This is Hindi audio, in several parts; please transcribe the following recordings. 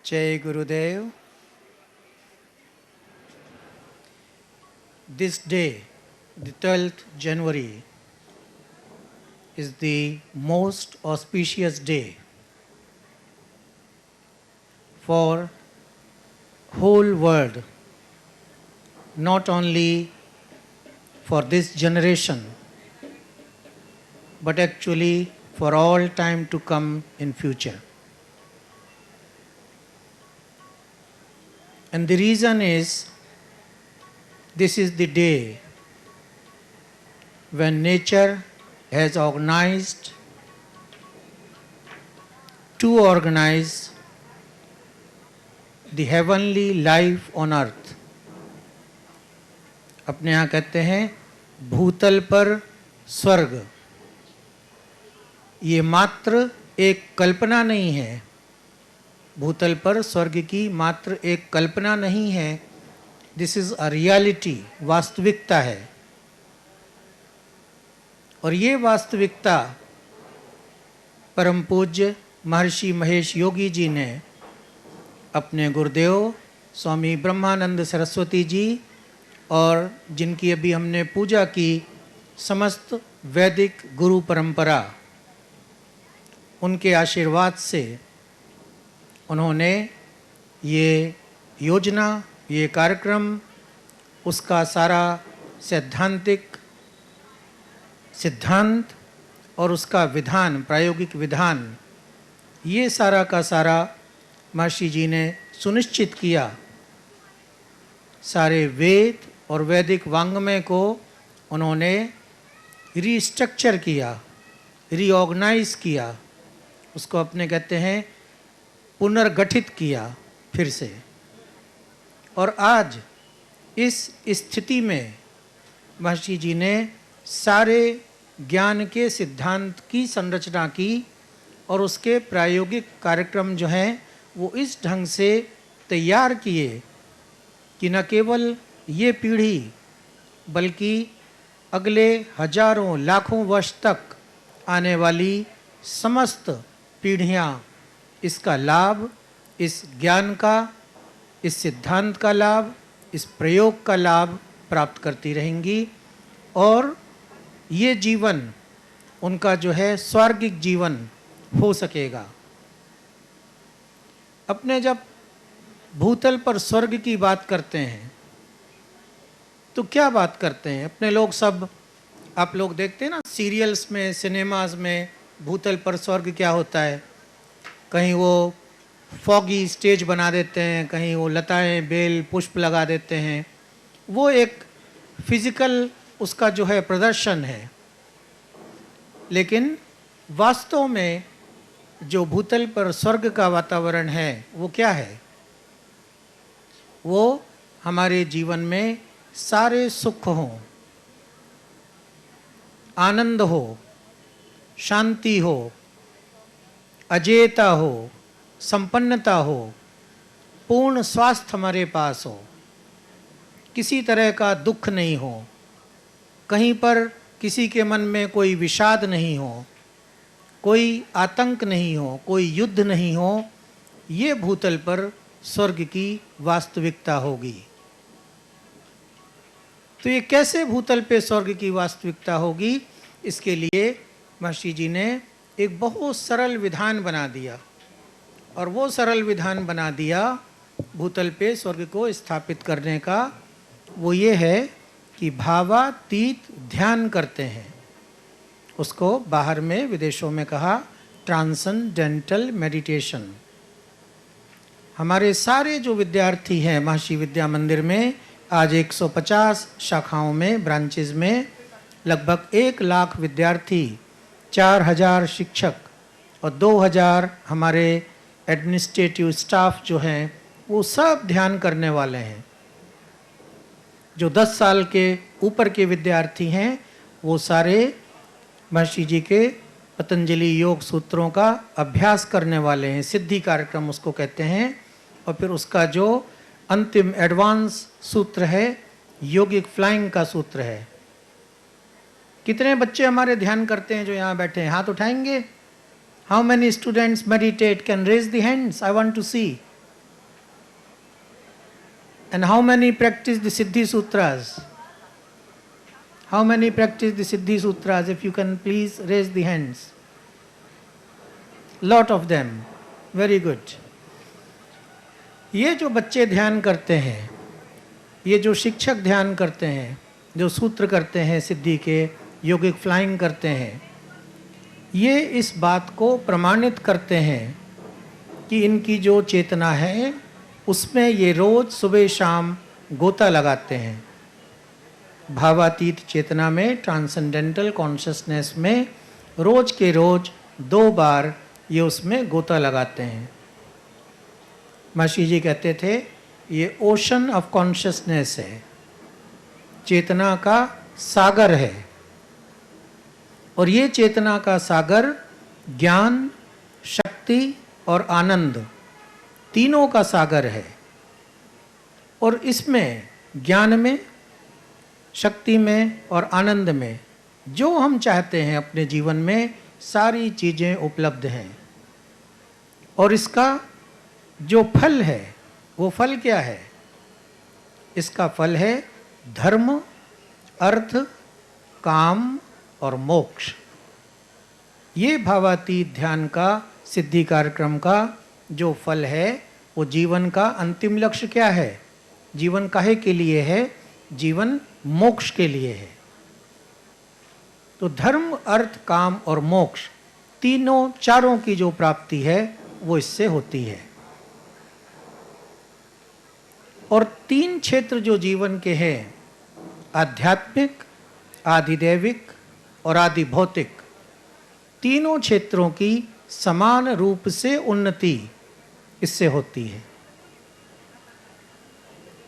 Jai Gurudev. This day, the 12th January, is the most auspicious day for whole world, not only for this generation, but actually for all time to come in future. And the reason is, this is the day when nature has organized to organize the heavenly life on earth. अपने यहाँ कहते हैं भूतल पर स्वर्ग. ये मात्र एक कल्पना नहीं है. भूतल पर स्वर्ग की मात्र एक कल्पना नहीं है. दिस इज अ रियलिटी, वास्तविकता है. और ये वास्तविकता परम पूज्य महर्षि महेश योगी जी ने अपने गुरुदेव स्वामी ब्रह्मानंद सरस्वती जी और जिनकी अभी हमने पूजा की समस्त वैदिक गुरु परंपरा, उनके आशीर्वाद से उन्होंने ये योजना, ये कार्यक्रम, उसका सारा सैद्धांतिक सिद्धांत और उसका विधान, प्रायोगिक विधान, ये सारा का सारा महर्षि जी ने सुनिश्चित किया. सारे वेद और वैदिक वांग्मय को उन्होंने रीस्ट्रक्चर किया, रीऑर्गेनाइज किया, उसको अपने कहते हैं पुनर्गठित किया फिर से. और आज इस स्थिति में महर्षि जी ने सारे ज्ञान के सिद्धांत की संरचना की और उसके प्रायोगिक कार्यक्रम जो हैं वो इस ढंग से तैयार किए कि न केवल ये पीढ़ी बल्कि अगले हजारों लाखों वर्ष तक आने वाली समस्त पीढ़ियाँ इसका लाभ, इस ज्ञान का, इस सिद्धांत का लाभ, इस प्रयोग का लाभ प्राप्त करती रहेंगी. और ये जीवन उनका जो है स्वर्गिक जीवन हो सकेगा. अपने जब भूतल पर स्वर्ग की बात करते हैं तो क्या बात करते हैं? अपने लोग सब, आप लोग देखते हैं ना सीरियल्स में, सिनेमाज में, भूतल पर स्वर्ग क्या होता है. कहीं वो फॉगी स्टेज बना देते हैं, कहीं वो लताएं, बेल, पुष्प लगा देते हैं. वो एक फिजिकल उसका जो है प्रदर्शन है. लेकिन वास्तव में जो भूतल पर स्वर्ग का वातावरण है वो क्या है? वो हमारे जीवन में सारे सुख हों, आनंद हो, शांति हो, अजेयता हो, संपन्नता हो, पूर्ण स्वास्थ्य हमारे पास हो, किसी तरह का दुख नहीं हो, कहीं पर किसी के मन में कोई विषाद नहीं हो, कोई आतंक नहीं हो, कोई युद्ध नहीं हो. ये भूतल पर स्वर्ग की वास्तविकता होगी. तो ये कैसे भूतल पे स्वर्ग की वास्तविकता होगी? इसके लिए महर्षि जी ने एक बहुत सरल विधान बना दिया. और वो सरल विधान बना दिया भूतल पे स्वर्ग को स्थापित करने का. वो ये है कि भावातीत ध्यान करते हैं. उसको बाहर में विदेशों में कहा ट्रांसेंडेंटल मेडिटेशन. हमारे सारे जो विद्यार्थी हैं महर्षि विद्या मंदिर में, आज 150 शाखाओं में, ब्रांचेज में लगभग 1 लाख विद्यार्थी, 4000 शिक्षक और 2000 हमारे एडमिनिस्ट्रेटिव स्टाफ जो हैं वो सब ध्यान करने वाले हैं. जो 10 साल के ऊपर के विद्यार्थी हैं वो सारे महर्षि जी के पतंजलि योग सूत्रों का अभ्यास करने वाले हैं. सिद्धि कार्यक्रम उसको कहते हैं. और फिर उसका जो अंतिम एडवांस सूत्र है योगिक फ्लाइंग का सूत्र है. कितने बच्चे हमारे ध्यान करते हैं जो यहाँ बैठे हैं? हाथ उठाएंगे. How many students meditate? Can raise the hands. I want to see. And how many practice the Siddhi Sutras? How many practice the Siddhi Sutras? If you can please raise the hands. Lot of them. Very good. ये जो बच्चे ध्यान करते हैं, ये जो शिक्षक ध्यान करते हैं, जो सूत्र करते हैं सिद्धि के, योगिक फ्लाइंग करते हैं, ये इस बात को प्रमाणित करते हैं कि इनकी जो चेतना है उसमें ये रोज सुबह शाम गोता लगाते हैं। भावातीत चेतना में, ट्रांसेंडेंटल कॉन्शसनेस में रोज के रोज 2 बार ये उसमें गोता लगाते हैं। महर्षि जी कहते थे ये ओशन ऑफ कॉन्शसनेस है, चेतना का सागर है। और ये चेतना का सागर ज्ञान, शक्ति और आनंद तीनों का सागर है। और इसमें ज्ञान में, शक्ति में और आनंद में जो हम चाहते हैं अपने जीवन में सारी चीज़ें उपलब्ध हैं। और इसका जो फल है वो फल क्या है? इसका फल है धर्म, अर्थ, काम और मोक्ष। ये भावातीत ध्यान का, सिद्धि कार्यक्रम का जो फल है वो जीवन का अंतिम लक्ष्य क्या है? जीवन काहे के लिए है? जीवन मोक्ष के लिए है। तो धर्म, अर्थ, काम और मोक्ष तीनों, चारों की जो प्राप्ति है वो इससे होती है। और 3 क्षेत्र जो जीवन के हैं, आध्यात्मिक, आधिदैविक और आदि भौतिक, तीनों क्षेत्रों की समान रूप से उन्नति इससे होती है।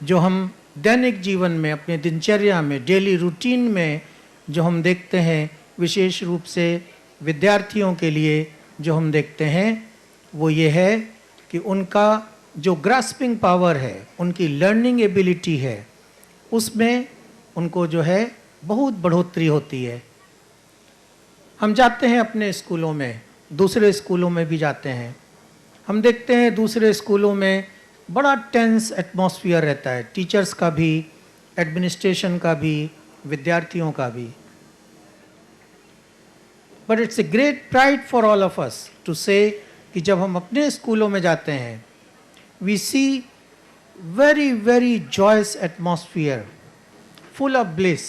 जो हम दैनिक जीवन में, अपने दिनचर्या में, डेली रूटीन में जो हम देखते हैं, विशेष रूप से विद्यार्थियों के लिए जो हम देखते हैं, वो ये है कि उनका जो ग्रास्पिंग पावर है, उनकी लर्निंग एबिलिटी है, उसमें उनको जो है बहुत बढ़ोतरी होती है। हम जाते हैं अपने स्कूलों में, दूसरे स्कूलों में भी जाते हैं, हम देखते हैं दूसरे स्कूलों में बड़ा टेंस एटमॉस्फेयर रहता है, टीचर्स का भी, एडमिनिस्ट्रेशन का भी, विद्यार्थियों का भी। But it's a great pride for all of us to say कि जब हम अपने स्कूलों में जाते हैं, we see very very joyous atmosphere, full of bliss,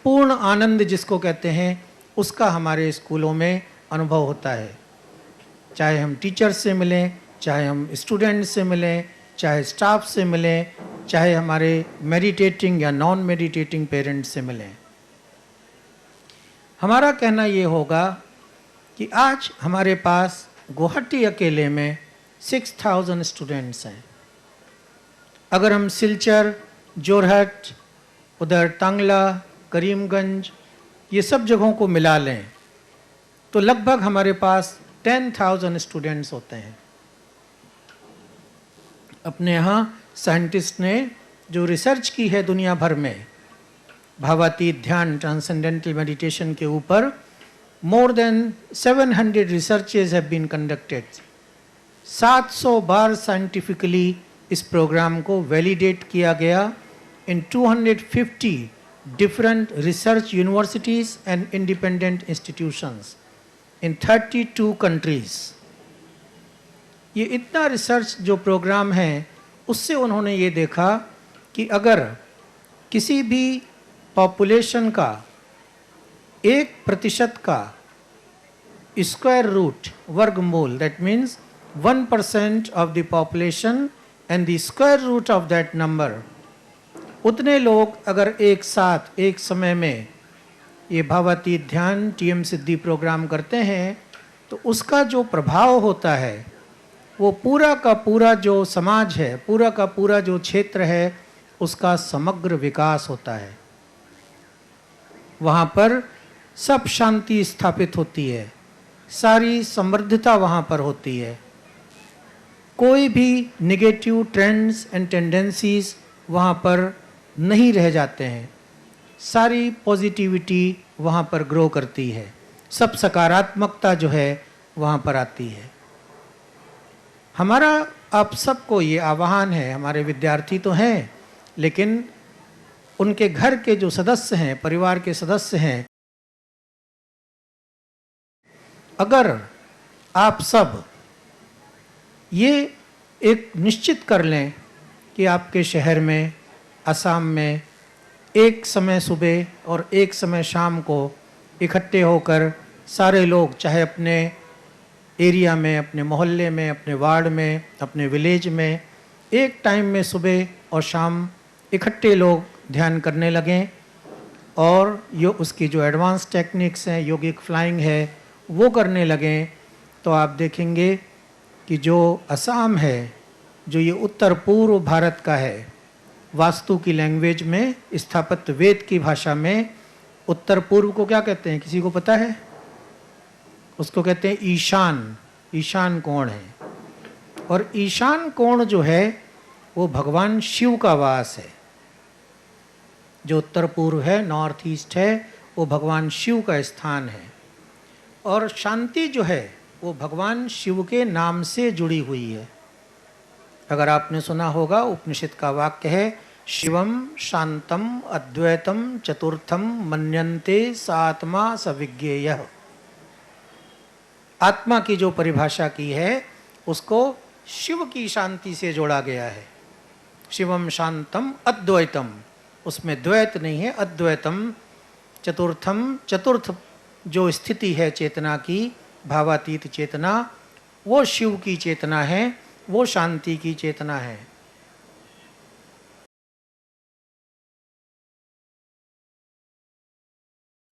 पूर्ण आनंद जिसको कहते हैं, उसका हमारे स्कूलों में अनुभव होता है। चाहे हम टीचर्स से मिलें, चाहे हम स्टूडेंट से मिलें, चाहे स्टाफ से मिलें, चाहे हमारे मेडिटेटिंग या नॉन मेडिटेटिंग पेरेंट्स से मिलें। हमारा कहना ये होगा कि आज हमारे पास गुवाहाटी अकेले में 6000 स्टूडेंट्स हैं। अगर हम सिलचर, जोरहट, उधर टांगला, करीमगंज, ये सब जगहों को मिला लें तो लगभग हमारे पास 10,000 स्टूडेंट्स होते हैं। अपने यहाँ साइंटिस्ट ने जो रिसर्च की है दुनिया भर में भावातीत ध्यान, ट्रांसेंडेंटल मेडिटेशन के ऊपर, more than 700 researches have been conducted. 700 बार साइंटिफिकली इस प्रोग्राम को वैलिडेट किया गया इन 250 different research universities and independent institutions in 32 countries. ये इतना रिसर्च जो प्रोग्राम है उससे उन्होंने ये देखा कि अगर किसी भी पॉपुलेशन का 1% का स्क्वायर रूट, वर्गमूल, that means 1% of the population and the square root of that number, उतने लोग अगर एक साथ एक समय में ये भावातीत ध्यान, टीएम सिद्धि प्रोग्राम करते हैं तो उसका जो प्रभाव होता है वो पूरा का पूरा जो समाज है, पूरा का पूरा जो क्षेत्र है, उसका समग्र विकास होता है। वहाँ पर सब शांति स्थापित होती है, सारी समृद्धता वहाँ पर होती है, कोई भी निगेटिव ट्रेंड्स एंड टेंडेंसीज वहाँ पर नहीं रह जाते हैं, सारी पॉजिटिविटी वहाँ पर ग्रो करती है, सब सकारात्मकता जो है वहाँ पर आती है। हमारा आप सबको ये आह्वान है, हमारे विद्यार्थी तो हैं लेकिन उनके घर के जो सदस्य हैं, परिवार के सदस्य हैं, अगर आप सब ये एक निश्चित कर लें कि आपके शहर में, असम में एक समय सुबह और एक समय शाम को इकट्ठे होकर सारे लोग, चाहे अपने एरिया में, अपने मोहल्ले में, अपने वार्ड में, अपने विलेज में, एक टाइम में सुबह और शाम इकट्ठे लोग ध्यान करने लगें और उसकी जो एडवांस टेक्निक्स हैं, योगिक फ्लाइंग है, वो करने लगें, तो आप देखेंगे कि जो असम है, जो ये उत्तर पूर्व भारत का है, वास्तु की लैंग्वेज में, स्थापत्य वेद की भाषा में उत्तर पूर्व को क्या कहते हैं, किसी को पता है? उसको कहते हैं ईशान। ईशान कोण है। और ईशान कोण जो है वो भगवान शिव का वास है। जो उत्तर पूर्व है, नॉर्थ ईस्ट है, वो भगवान शिव का स्थान है। और शांति जो है वो भगवान शिव के नाम से जुड़ी हुई है। अगर आपने सुना होगा, उपनिषद का वाक्य है, शिवम शांतम अद्वैतम चतुर्थम मन्यन्ते सात्मा सविज्ञेयः। आत्मा की जो परिभाषा की है उसको शिव की शांति से जोड़ा गया है। शिवम शांतम अद्वैतम, उसमें द्वैत नहीं है, अद्वैतम। चतुर्थम, चतुर्थ जो स्थिति है चेतना की, भावातीत चेतना, वो शिव की चेतना है, वो शांति की चेतना है।